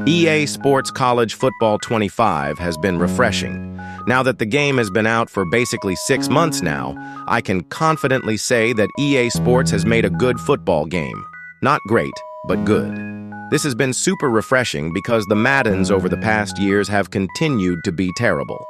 EA Sports College Football 25 has been refreshing. Now that the game has been out for basically 6 months now, I can confidently say that EA Sports has made a good football game. Not great, but good. This has been super refreshing because the Maddens over the past years have continued to be terrible.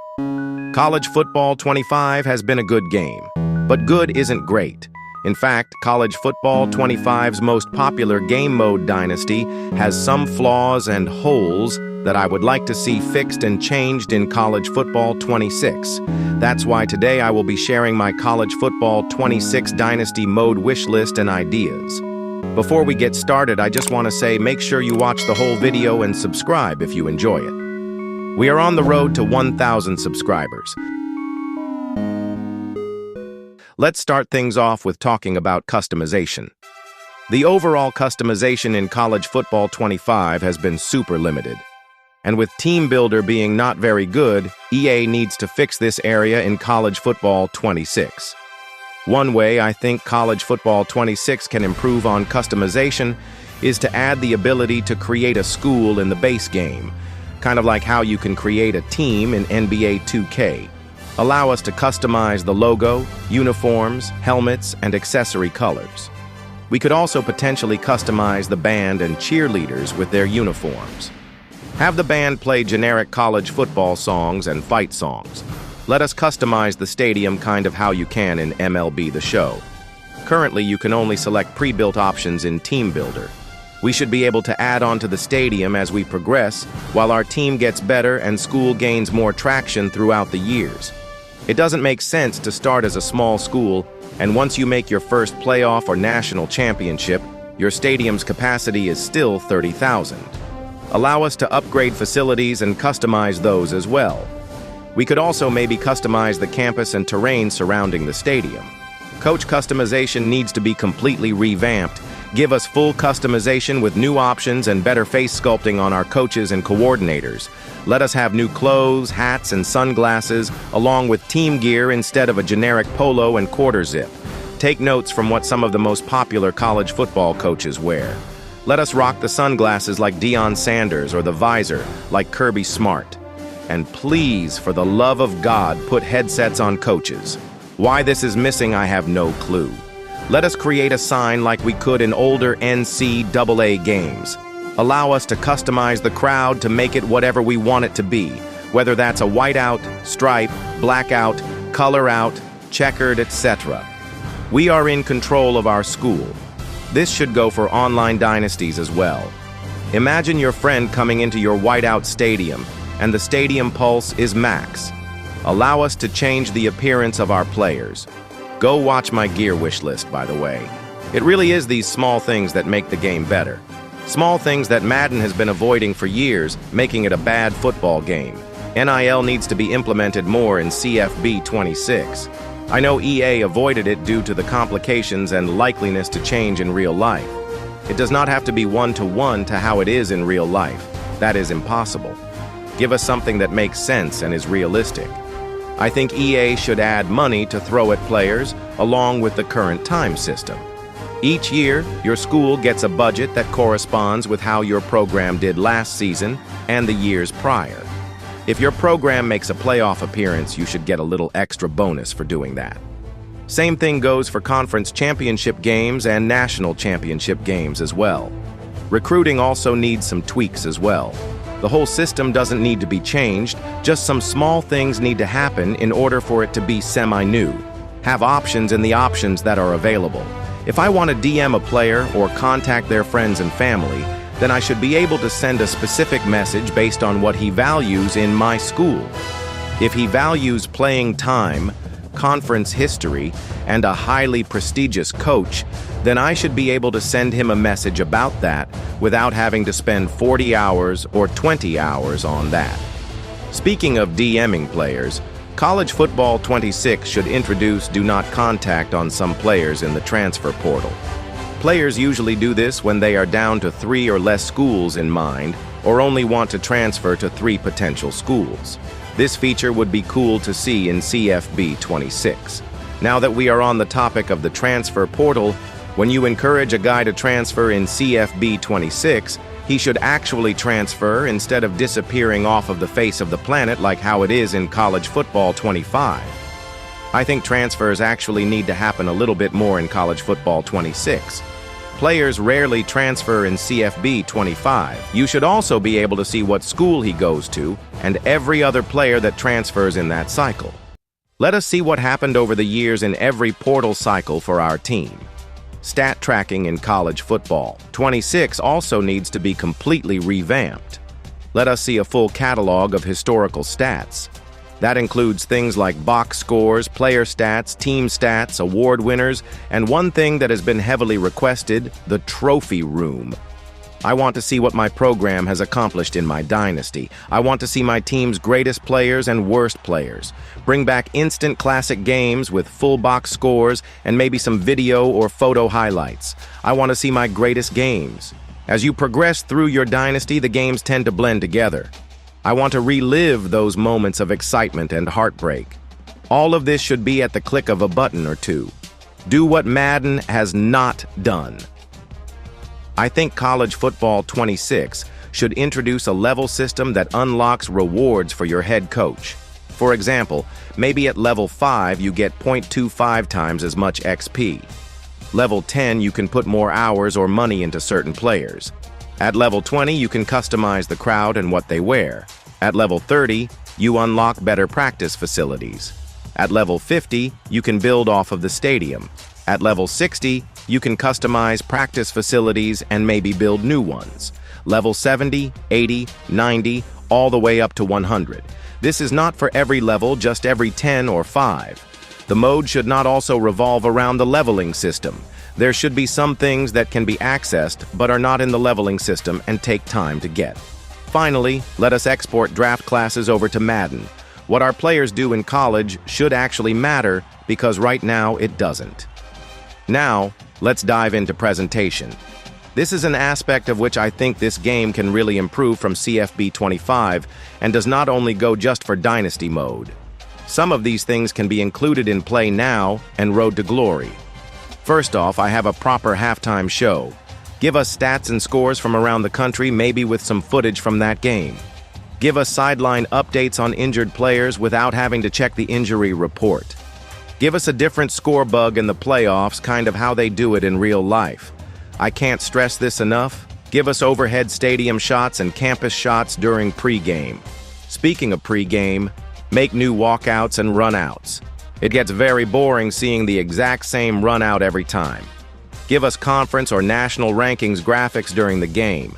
College Football 25 has been a good game, but good isn't great. In fact, College Football 25's most popular game mode, Dynasty, has some flaws and holes that I would like to see fixed and changed in College Football 26. That's why today I will be sharing my College Football 26 Dynasty mode wish list and ideas. Before we get started, I just want to say make sure you watch the whole video and subscribe if you enjoy it. We are on the road to 1,000 subscribers. Let's start things off with talking about customization. The overall customization in College Football 25 has been super limited. And with Team Builder being not very good, EA needs to fix this area in College Football 26. One way I think College Football 26 can improve on customization is to add the ability to create a school in the base game, kind of like how you can create a team in NBA 2K. Allow us to customize the logo, uniforms, helmets, and accessory colors. We could also potentially customize the band and cheerleaders with their uniforms. Have the band play generic college football songs and fight songs. Let us customize the stadium kind of how you can in MLB The Show. Currently, you can only select pre-built options in Team Builder. We should be able to add on to the stadium as we progress, while our team gets better and school gains more traction throughout the years. It doesn't make sense to start as a small school, and once you make your first playoff or national championship, your stadium's capacity is still 30,000. Allow us to upgrade facilities and customize those as well. We could also maybe customize the campus and terrain surrounding the stadium. Coach customization needs to be completely revamped. Give us full customization with new options and better face sculpting on our coaches and coordinators. Let us have new clothes, hats, and sunglasses, along with team gear instead of a generic polo and quarter zip. Take notes from what some of the most popular college football coaches wear. Let us rock the sunglasses like Deion Sanders or the visor like Kirby Smart. And please, for the love of God, put headsets on coaches. Why this is missing, I have no clue. Let us create a sign like we could in older NCAA games. Allow us to customize the crowd to make it whatever we want it to be, whether that's a whiteout, stripe, blackout, color out, checkered, etc. We are in control of our school. This should go for online dynasties as well. Imagine your friend coming into your whiteout stadium, and the stadium pulse is max. Allow us to change the appearance of our players. Go watch my gear wish list, by the way. It really is these small things that make the game better. Small things that Madden has been avoiding for years, making it a bad football game. NIL needs to be implemented more in CFB 26. I know EA avoided it due to the complications and likeliness to change in real life. It does not have to be one-to-one to how it is in real life. That is impossible. Give us something that makes sense and is realistic. I think EA should add money to throw at players along with the current time system. Each year, your school gets a budget that corresponds with how your program did last season and the years prior. If your program makes a playoff appearance, you should get a little extra bonus for doing that. Same thing goes for conference championship games and national championship games as well. Recruiting also needs some tweaks as well. The whole system doesn't need to be changed, just some small things need to happen in order for it to be semi-new. Have options in the options that are available. If I want to DM a player or contact their friends and family, then I should be able to send a specific message based on what he values in my school. If he values playing time, conference history, and a highly prestigious coach, then I should be able to send him a message about that without having to spend 40 hours or 20 hours on that. Speaking of DMing players, College Football 26 should introduce do not contact on some players in the transfer portal. Players usually do this when they are down to 3 or less schools in mind, or only want to transfer to 3 potential schools. This feature would be cool to see in CFB 26. Now that we are on the topic of the transfer portal, when you encourage a guy to transfer in CFB 26, He should actually transfer instead of disappearing off of the face of the planet like how it is in college football 25. I think transfers actually need to happen a little bit more in college football 26. Players rarely transfer in CFB 25. You should also be able to see what school he goes to and every other player that transfers in that cycle. Let us see what happened over the years in every portal cycle for our team. Stat tracking in college football 26 also needs to be completely revamped. Let us see a full catalog of historical stats. That includes things like box scores, player stats, team stats, award winners, and one thing that has been heavily requested, the trophy room. I want to see what my program has accomplished in my dynasty. I want to see my team's greatest players and worst players. Bring back instant classic games with full box scores and maybe some video or photo highlights. I want to see my greatest games. As you progress through your dynasty, the games tend to blend together. I want to relive those moments of excitement and heartbreak. All of this should be at the click of a button or two. Do what Madden has not done. I think college football 26 should introduce a level system that unlocks rewards for your head coach. For example, maybe at level 5 you get 0.25 times as much XP. Level 10 you can put more hours or money into certain players. At level 20 you can customize the crowd and what they wear. At level 30 you unlock better practice facilities. At level 50 you can build off of the stadium. At level 60, you can customize practice facilities and maybe build new ones. Level 70, 80, 90, all the way up to 100. This is not for every level, just every 10 or 5. The mode should not also revolve around the leveling system. There should be some things that can be accessed but are not in the leveling system and take time to get. Finally, let us export draft classes over to Madden. What our players do in college should actually matter because right now it doesn't. Now, let's dive into presentation. This is an aspect of which I think this game can really improve from CFB 25 and does not only go just for Dynasty mode. Some of these things can be included in Play Now and Road to Glory. First off, I have a proper halftime show. Give us stats and scores from around the country, maybe with some footage from that game. Give us sideline updates on injured players without having to check the injury report. Give us a different score bug in the playoffs, kind of how they do it in real life. I can't stress this enough. Give us overhead stadium shots and campus shots during pregame. Speaking of pregame, make new walkouts and runouts. It gets very boring seeing the exact same runout every time. Give us conference or national rankings graphics during the game.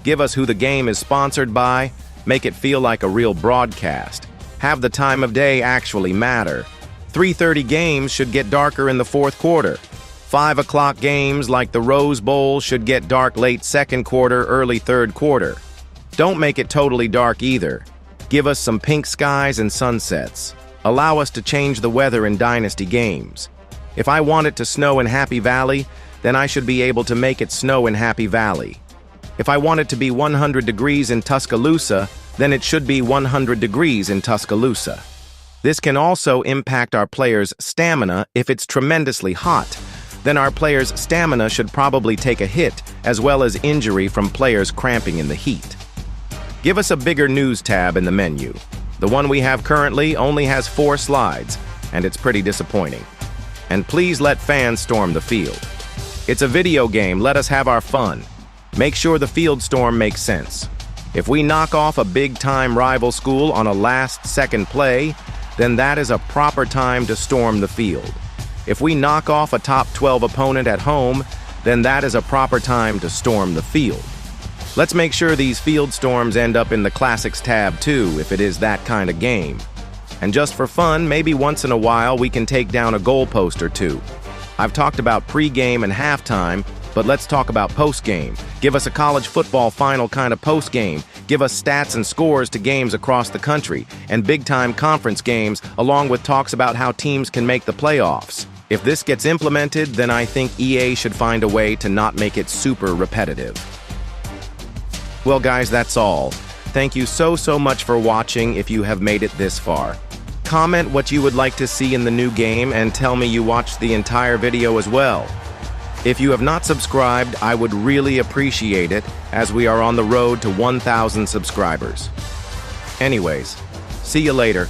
Give us who the game is sponsored by. Make it feel like a real broadcast. Have the time of day actually matter. 3:30 games should get darker in the fourth quarter. 5 o'clock games like the Rose Bowl should get dark late second quarter, early third quarter. Don't make it totally dark either. Give us some pink skies and sunsets. Allow us to change the weather in Dynasty games. If I want it to snow in Happy Valley, then I should be able to make it snow in Happy Valley. If I want it to be 100 degrees in Tuscaloosa, then it should be 100 degrees in Tuscaloosa. This can also impact our players' stamina if it's tremendously hot. Then our players' stamina should probably take a hit, as well as injury from players cramping in the heat. Give us a bigger news tab in the menu. The one we have currently only has 4 slides, and it's pretty disappointing. And please let fans storm the field. It's a video game, let us have our fun. Make sure the field storm makes sense. If we knock off a big-time rival school on a last-second play, then that is a proper time to storm the field. If we knock off a top 12 opponent at home, then that is a proper time to storm the field. Let's make sure these field storms end up in the Classics tab too, if it is that kind of game. And just for fun, maybe once in a while we can take down a goalpost or two. I've talked about pregame and halftime, but let's talk about postgame. Give us a college football final kind of postgame. Give us stats and scores to games across the country, and big-time conference games, along with talks about how teams can make the playoffs. If this gets implemented, then I think EA should find a way to not make it super repetitive. Well, guys, that's all. Thank you so much for watching if you have made it this far. Comment what you would like to see in the new game and tell me you watched the entire video as well. If you have not subscribed, I would really appreciate it, as we are on the road to 1,000 subscribers. Anyways, see you later.